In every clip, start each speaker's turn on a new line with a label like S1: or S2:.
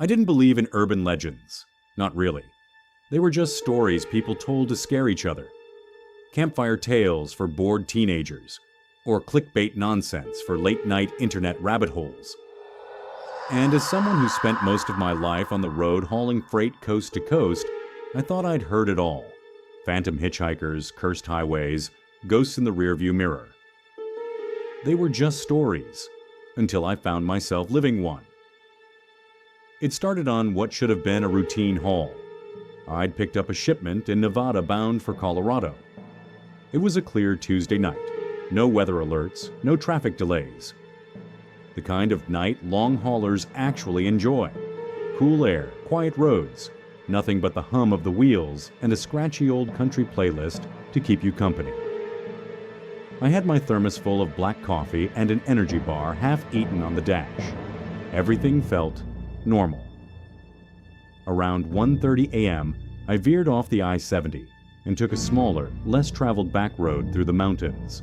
S1: didn't believe in urban legends. Not really. They were just stories people told to scare each other. Campfire tales for bored teenagers, or clickbait nonsense for late-night internet rabbit holes. And as someone who spent most of my life on the road hauling freight coast to coast, I thought I'd heard it all. Phantom hitchhikers, cursed highways, ghosts in the rearview mirror. They were just stories, until I found myself living one. It started on what should have been a routine haul. I'd picked up a shipment in Nevada bound for Colorado. It was a clear Tuesday night. No weather alerts, no traffic delays. The kind of night long haulers actually enjoy. Cool air, quiet roads, nothing but the hum of the wheels and a scratchy old country playlist to keep you company. I had my thermos full of black coffee and an energy bar half eaten on the dash. Everything felt normal. Around 1:30 a.m., I veered off the I-70 and took a smaller, less traveled back road through the mountains.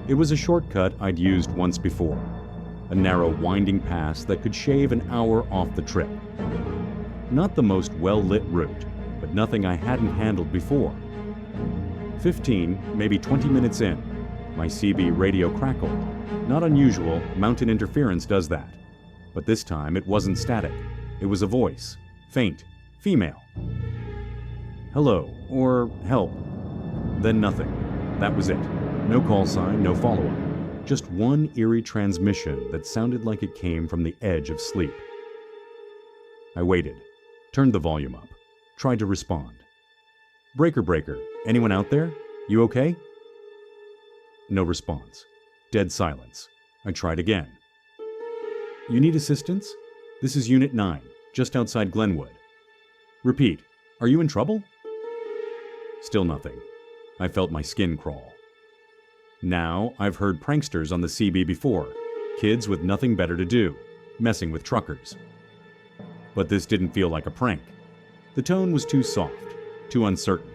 S1: It was a shortcut I'd used once before, a narrow winding pass that could shave an hour off the trip. Not the most well-lit route, but nothing I hadn't handled before. 15, maybe 20 minutes in, my CB radio crackled. Not unusual, mountain interference does that. But this time it wasn't static. It was a voice, faint, female. Hello, or help. Then nothing. That was it. No call sign, no follow-up. Just one eerie transmission that sounded like it came from the edge of sleep. I waited, turned the volume up, tried to respond. Breaker, breaker, anyone out there? You okay? No response. Dead silence. I tried again. You need assistance? This is Unit 9, just outside Glenwood. Repeat, are you in trouble? Still nothing. I felt my skin crawl. Now, I've heard pranksters on the CB before, kids with nothing better to do, messing with truckers. But this didn't feel like a prank. The tone was too soft, too uncertain.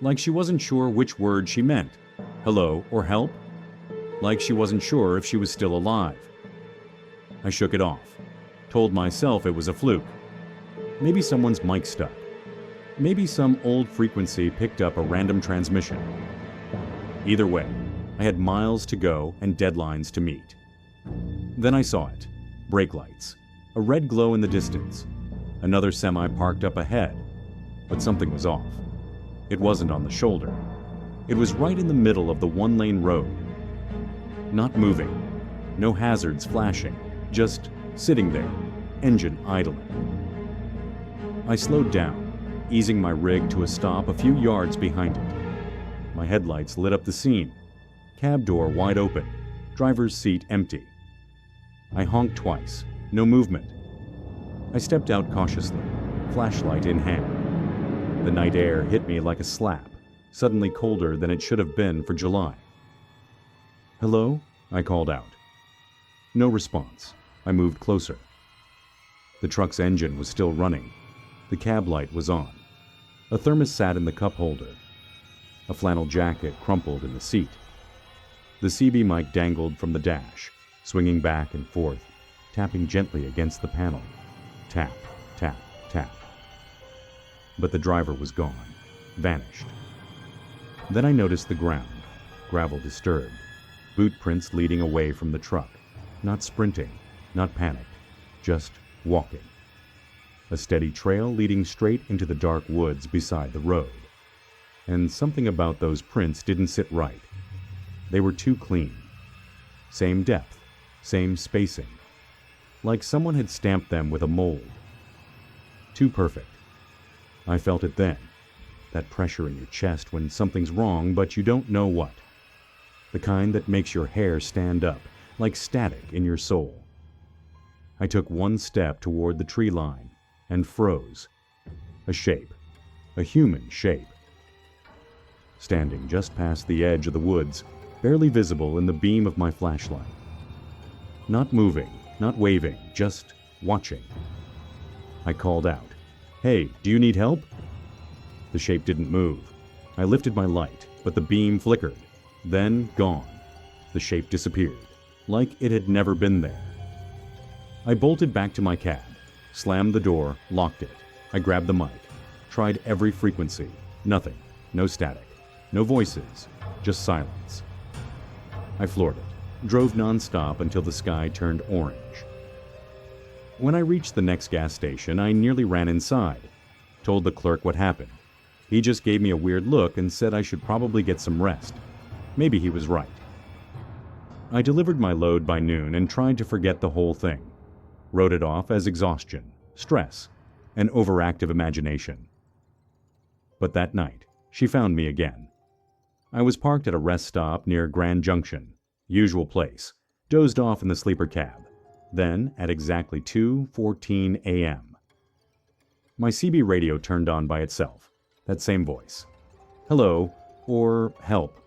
S1: Like she wasn't sure which word she meant, hello or help. Like she wasn't sure if she was still alive. I shook it off, told myself it was a fluke. Maybe someone's mic stuck. Maybe some old frequency picked up a random transmission. Either way, I had miles to go and deadlines to meet. Then I saw it. Brake lights. A red glow in the distance. Another semi parked up ahead. But something was off. It wasn't on the shoulder. It was right in the middle of the one-lane road. Not moving. No hazards flashing. Just sitting there, engine idling. I slowed down, easing my rig to a stop a few yards behind it. My headlights lit up the scene. Cab door wide open, driver's seat empty. I honked twice, no movement. I stepped out cautiously, flashlight in hand. The night air hit me like a slap, suddenly colder than it should have been for July. Hello? I called out. No response. I moved closer. The truck's engine was still running. The cab light was on. A thermos sat in the cup holder. A flannel jacket crumpled in the seat. The CB mic dangled from the dash, swinging back and forth, tapping gently against the panel. Tap, tap, tap. But the driver was gone, vanished. Then I noticed the ground, gravel disturbed, boot prints leading away from the truck, not sprinting, not panicked, just walking. A steady trail leading straight into the dark woods beside the road. And something about those prints didn't sit right. They were too clean. Same depth, same spacing. Like someone had stamped them with a mold. Too perfect. I felt it then. That pressure in your chest when something's wrong but you don't know what. The kind that makes your hair stand up, like static in your soul. I took one step toward the tree line and froze. A shape. A human shape. Standing just past the edge of the woods, barely visible in the beam of my flashlight. Not moving, not waving, just watching. I called out, "Hey, do you need help?" The shape didn't move. I lifted my light, but the beam flickered. Then gone. The shape disappeared, like it had never been there. I bolted back to my cab, Slammed the door, locked it. I grabbed the mic. Tried every frequency. Nothing. No static. No voices. Just silence. I floored it. Drove nonstop until the sky turned orange. When I reached the next gas station, I nearly ran inside. Told the clerk what happened. He just gave me a weird look and said I should probably get some rest. Maybe he was right. I delivered my load by noon and tried to forget the whole thing. Wrote it off as exhaustion, stress, and overactive imagination. But that night, she found me again. I was parked at a rest stop near Grand Junction, usual place, dozed off in the sleeper cab. Then, at exactly 2:14 a.m., my CB radio turned on by itself, that same voice. Hello, or help.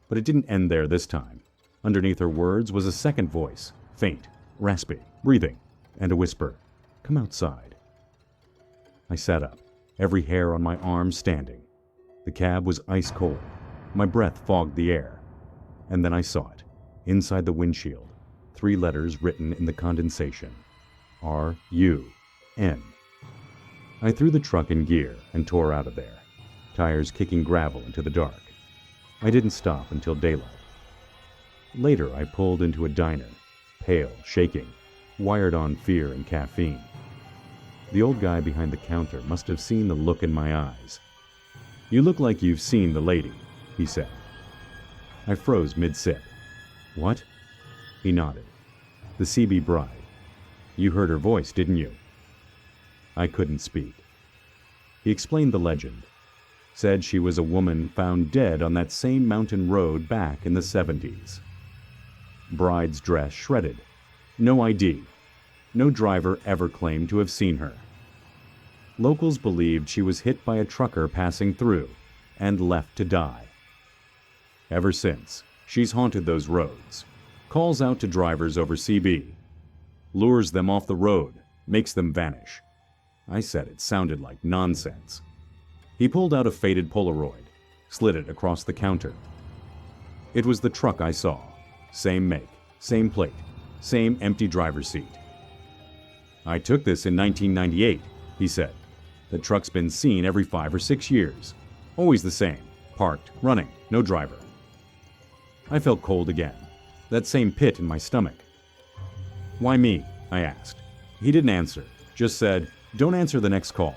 S1: But it didn't end there this time. Underneath her words was a second voice, faint, raspy, breathing, and a whisper, "Come outside." I sat up, every hair on my arm standing. The cab was ice cold. My breath fogged the air. And then I saw it, inside the windshield, 3 letters written in the condensation. R-U-N. I threw the truck in gear and tore out of there, tires kicking gravel into the dark. I didn't stop until daylight. Later, I pulled into a diner, pale, shaking, wired on fear and caffeine. The old guy behind the counter must have seen the look in my eyes. "You look like you've seen the lady," he said. I froze mid-sip. "What?" He nodded. "The CB bride. You heard her voice, didn't you?" I couldn't speak. He explained the legend. Said she was a woman found dead on that same mountain road back in the 70s. Bride's dress shredded. No ID. No driver ever claimed to have seen her. Locals believed she was hit by a trucker passing through and left to die. Ever since, she's haunted those roads. Calls out to drivers over CB. Lures them off the road, makes them vanish. I said it sounded like nonsense. He pulled out a faded Polaroid, slid it across the counter. It was the truck I saw. Same make, same plate, same empty driver's seat. "I took this in 1998, he said. "The truck's been seen every 5 or 6 years. Always the same, parked, running, no driver." I felt cold again, that same pit in my stomach. "Why me?" I asked. He didn't answer, just said, "Don't answer the next call."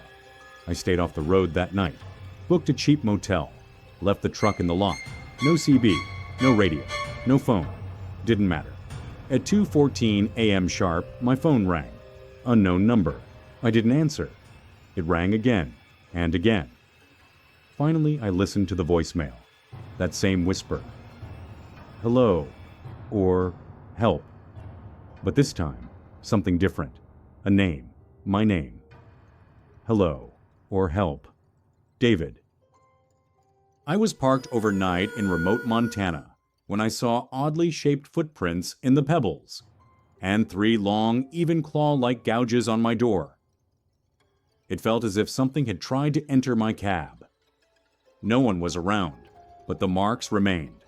S1: I stayed off the road that night, booked a cheap motel, left the truck in the lot. No CB, no radio, no phone. Didn't matter. At 2:14 a.m. sharp, my phone rang. Unknown number. I didn't answer. It rang again and again. Finally, I listened to the voicemail. That same whisper. "Hello," or "help." But this time, something different. A name. My name. "Hello," or "help." David. I was parked overnight in remote Montana when I saw oddly shaped footprints in the pebbles and 3 long, even claw-like gouges on my door. It felt as if something had tried to enter my cab. No one was around, but the marks remained.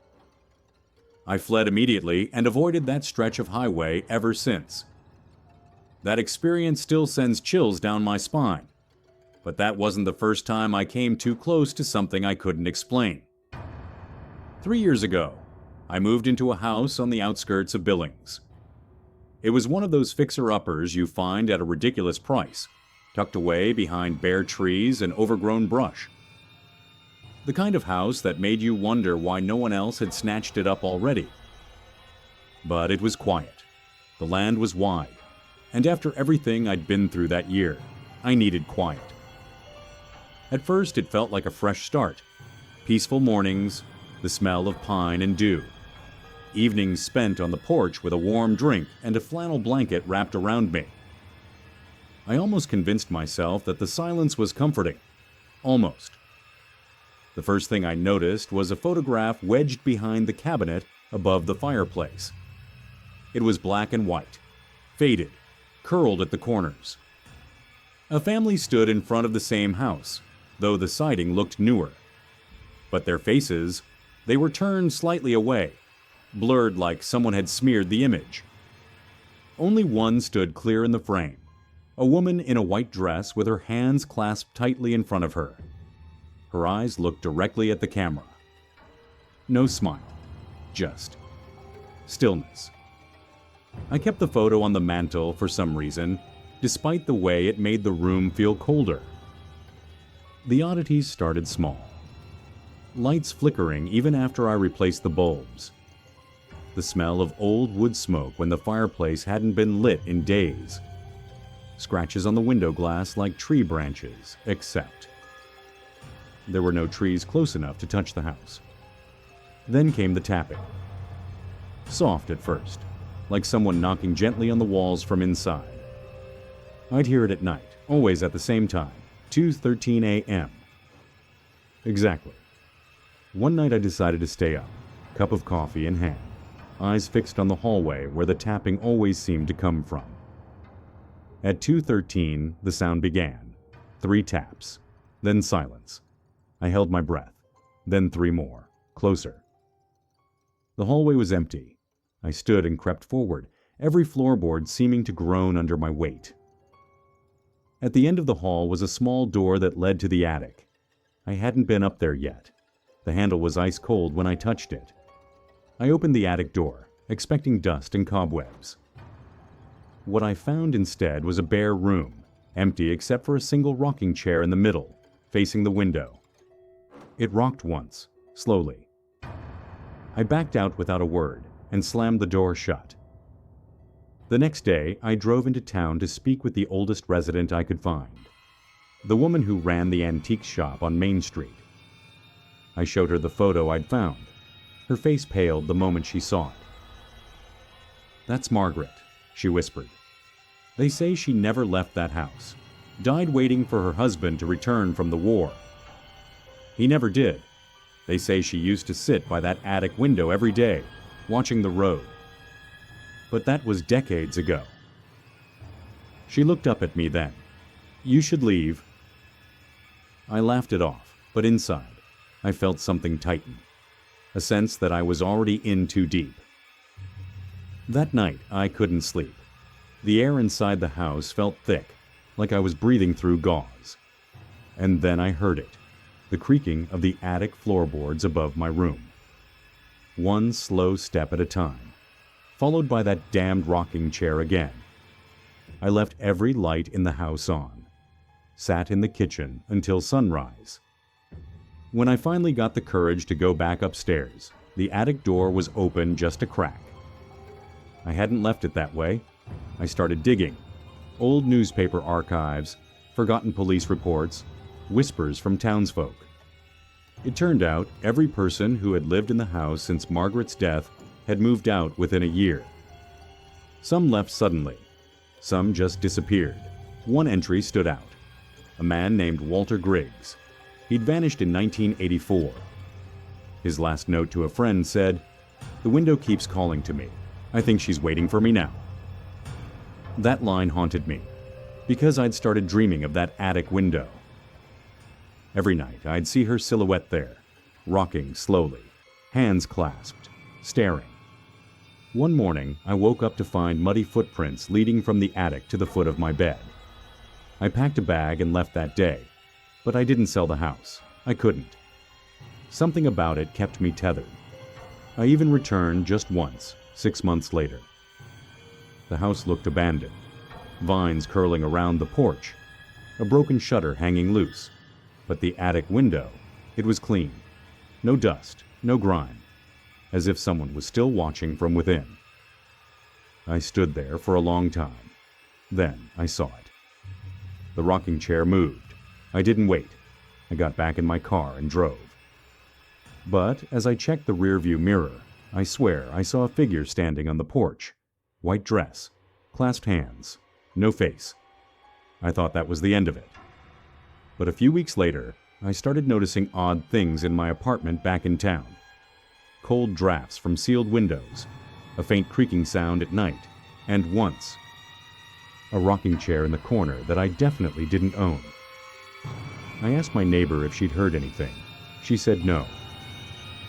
S1: I fled immediately and avoided that stretch of highway ever since. That experience still sends chills down my spine, but that wasn't the first time I came too close to something I couldn't explain. 3 years ago, I moved into a house on the outskirts of Billings. It was one of those fixer-uppers you find at a ridiculous price, tucked away behind bare trees and overgrown brush. The kind of house that made you wonder why no one else had snatched it up already. But it was quiet. The land was wide. And after everything I'd been through that year, I needed quiet. At first, it felt like a fresh start. Peaceful mornings, the smell of pine and dew. Evenings spent on the porch with a warm drink and a flannel blanket wrapped around me. I almost convinced myself that the silence was comforting. Almost. The first thing I noticed was a photograph wedged behind the cabinet above the fireplace. It was black and white, faded, curled at the corners. A family stood in front of the same house, though the siding looked newer. But their faces, they were turned slightly away, blurred like someone had smeared the image. Only one stood clear in the frame, A woman in a white dress with her hands clasped tightly in front of her. Her eyes looked directly at the camera. No smile, just stillness. I kept the photo on the mantle for some reason, despite the way it made the room feel colder. The oddities started small. Lights flickering even after I replaced the bulbs. The smell of old wood smoke when the fireplace hadn't been lit in days. Scratches on the window glass like tree branches, except there were no trees close enough to touch the house. Then came the tapping. Soft at first, like someone knocking gently on the walls from inside. I'd hear it at night, always at the same time, 2:13 a.m. Exactly. One night I decided to stay up, cup of coffee in hand, eyes fixed on the hallway where the tapping always seemed to come from. At 2:13, the sound began. 3 taps, then silence. I held my breath, then 3 more, closer. The hallway was empty. I stood and crept forward, every floorboard seeming to groan under my weight. At the end of the hall was a small door that led to the attic. I hadn't been up there yet. The handle was ice cold when I touched it. I opened the attic door, expecting dust and cobwebs. What I found instead was a bare room, empty except for a single rocking chair in the middle, facing the window. It rocked once, slowly. I backed out without a word and slammed the door shut. The next day, I drove into town to speak with the oldest resident I could find, the woman who ran the antique shop on Main Street. I showed her the photo I'd found. Her face paled the moment she saw it. "That's Margaret," she whispered. "They say she never left that house, died waiting for her husband to return from the war. He never did. They say she used to sit by that attic window every day, watching the road. But that was decades ago." She looked up at me then. "You should leave." I laughed it off, but inside, I felt something tighten, a sense that I was already in too deep. That night, I couldn't sleep. The air inside the house felt thick, like I was breathing through gauze. And then I heard it, the creaking of the attic floorboards above my room. One slow step at a time, followed by that damned rocking chair again. I left every light in the house on, sat in the kitchen until sunrise. When I finally got the courage to go back upstairs, the attic door was open just a crack. I hadn't left it that way. I started digging. Old newspaper archives, forgotten police reports, whispers from townsfolk. It turned out every person who had lived in the house since Margaret's death had moved out within a year. Some left suddenly. Some just disappeared. One entry stood out. A man named Walter Griggs. He'd vanished in 1984. His last note to a friend said, "The window keeps calling to me. I think she's waiting for me now." That line haunted me, because I'd started dreaming of that attic window. Every night I'd see her silhouette there, rocking slowly, hands clasped, staring. One morning I woke up to find muddy footprints leading from the attic to the foot of my bed. I packed a bag and left that day, but I didn't sell the house. I couldn't. Something about it kept me tethered. I even returned just once, 6 months later. The house looked abandoned, vines curling around the porch, a broken shutter hanging loose. But the attic window, it was clean. No dust, no grime, as if someone was still watching from within. I stood there for a long time. Then I saw it. The rocking chair moved. I didn't wait. I got back in my car and drove. But as I checked the rearview mirror, I swear I saw a figure standing on the porch. White dress, clasped hands, no face. I thought that was the end of it. But a few weeks later, I started noticing odd things in my apartment back in town. Cold drafts from sealed windows, a faint creaking sound at night, and once, a rocking chair in the corner that I definitely didn't own. I asked my neighbor if she'd heard anything. She said no.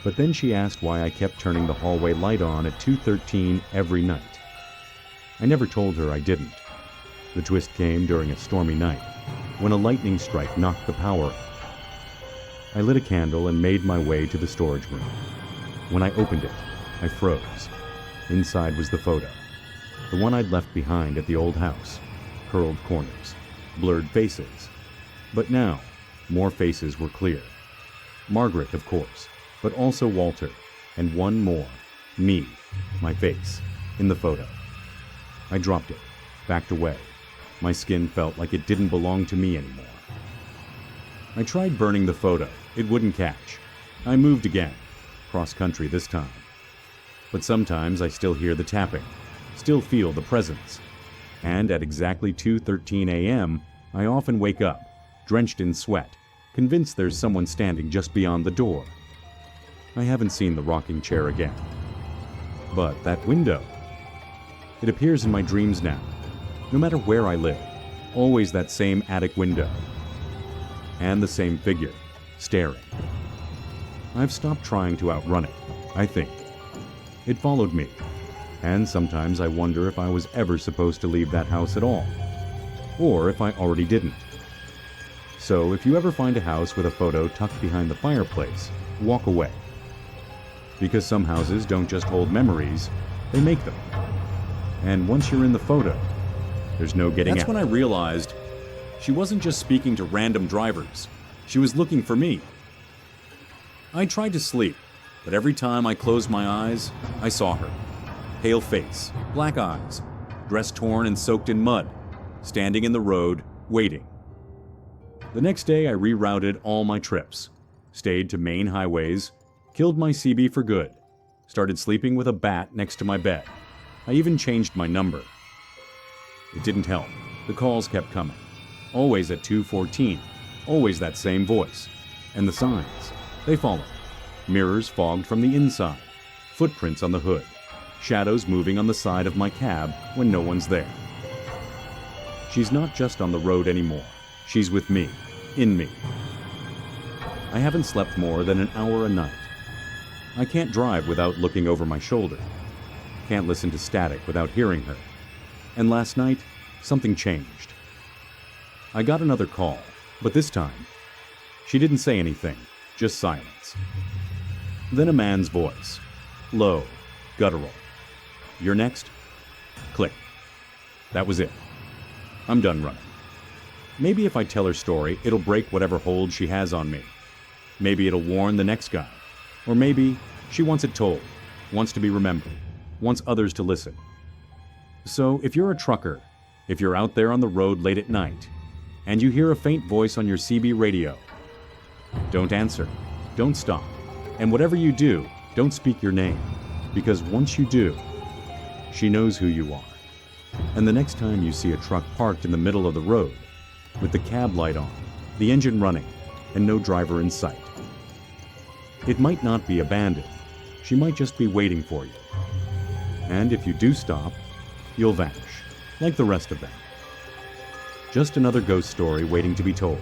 S1: But then she asked why I kept turning the hallway light on at 2:13 every night. I never told her I didn't. The twist came during a stormy night, when a lightning strike knocked the power out. I lit a candle and made my way to the storage room. When I opened it, I froze. Inside was the photo, the one I'd left behind at the old house. Curled corners, blurred faces. But now, more faces were clear. Margaret, of course, but also Walter, and one more, me, my face, in the photo. I dropped it, backed away. My skin felt like it didn't belong to me anymore. I tried burning the photo. It wouldn't catch. I moved again, cross-country this time. But sometimes I still hear the tapping, still feel the presence. And at exactly 2:13 a.m., I often wake up, drenched in sweat, convinced there's someone standing just beyond the door. I haven't seen the rocking chair again. But that window, it appears in my dreams now. No matter where I live, always that same attic window. And the same figure, staring. I've stopped trying to outrun it, I think. It followed me, and sometimes I wonder if I was ever supposed to leave that house at all, or if I already didn't. So if you ever find a house with a photo tucked behind the fireplace, walk away. Because some houses don't just hold memories, they make them. And once you're in the photo, there's no getting out. That's when I realized she wasn't just speaking to random drivers. She was looking for me. I tried to sleep, but every time I closed my eyes, I saw her. Pale face, black eyes, dress torn and soaked in mud, standing in the road, waiting. The next day I rerouted all my trips, stayed to main highways, killed my CB for good, started sleeping with a bat next to my bed. I even changed my number. It didn't help. The calls kept coming. Always at 2:14. Always that same voice. And the signs. They followed. Mirrors fogged from the inside. Footprints on the hood. Shadows moving on the side of my cab when no one's there. She's not just on the road anymore. She's with me. In me. I haven't slept more than an hour a night. I can't drive without looking over my shoulder. Can't listen to static without hearing her. And last night, something changed. I got another call, but this time, she didn't say anything, just silence. Then a man's voice, low, guttural. "You're next?" Click. That was it. I'm done running. Maybe if I tell her story, it'll break whatever hold she has on me. Maybe it'll warn the next guy. Or maybe she wants it told, wants to be remembered, wants others to listen. So if you're a trucker, if you're out there on the road late at night, and you hear a faint voice on your CB radio, don't answer, don't stop, and whatever you do, don't speak your name, because once you do, she knows who you are. And the next time you see a truck parked in the middle of the road, with the cab light on, the engine running, and no driver in sight, it might not be abandoned. She might just be waiting for you. And if you do stop, you'll vanish, like the rest of them. Just another ghost story waiting to be told.